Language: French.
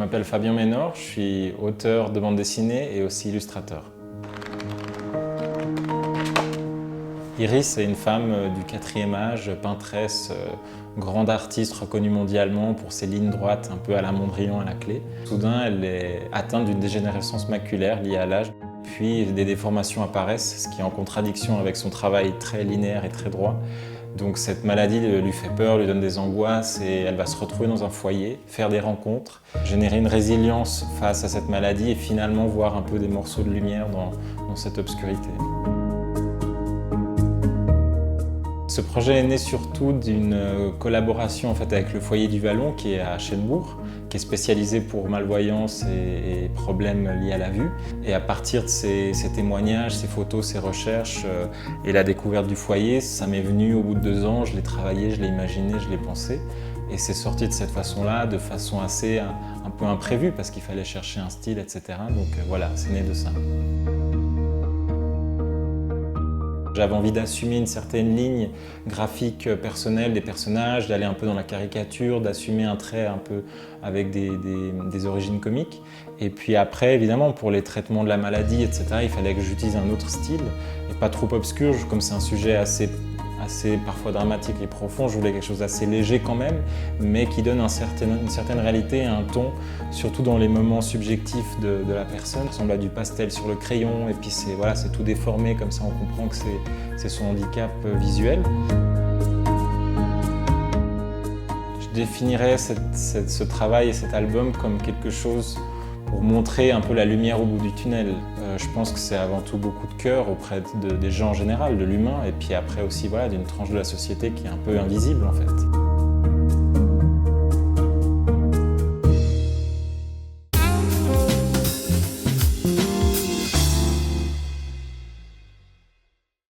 m'appelle Fabien Ménor, je suis auteur de bande dessinée et aussi illustrateur. Iris est une femme du 4e âge, peintresse, grande artiste reconnue mondialement pour ses lignes droites un peu à la Mondrian à la clé. Soudain, elle est atteinte d'une dégénérescence maculaire liée à l'âge. Puis des déformations apparaissent, ce qui est en contradiction avec son travail très linéaire et très droit. Donc cette maladie lui fait peur, lui donne des angoisses et elle va se retrouver dans un foyer, faire des rencontres, générer une résilience face à cette maladie et finalement voir un peu des morceaux de lumière dans cette obscurité. Ce projet est né surtout d'une collaboration avec le foyer du Vallon qui est à Chênebourg, qui est spécialisé pour malvoyance et problèmes liés à la vue. Et à partir de ces témoignages, ces photos, ces recherches et la découverte du foyer, ça m'est venu au bout de 2 ans, je l'ai travaillé, je l'ai imaginé, je l'ai pensé. Et c'est sorti de cette façon-là, de façon assez un peu imprévue parce qu'il fallait chercher un style, etc. Donc voilà, c'est né de ça. J'avais envie d'assumer une certaine ligne graphique personnelle des personnages, d'aller un peu dans la caricature, d'assumer un trait un peu avec des origines comiques. Et puis après, évidemment, pour les traitements de la maladie, etc., il fallait que j'utilise un autre style, et pas trop obscur, comme c'est un sujet assez parfois dramatique et profond, je voulais quelque chose d'assez léger quand même, mais qui donne une certaine réalité et un ton, surtout dans les moments subjectifs de la personne. Ça ressemble à du pastel sur le crayon, et puis c'est tout déformé, comme ça on comprend que c'est son handicap visuel. Je définirais ce travail et cet album comme quelque chose pour montrer un peu la lumière au bout du tunnel. Je pense que c'est avant tout beaucoup de cœur auprès des gens en général, de l'humain, et puis après aussi d'une tranche de la société qui est un peu invisible en fait.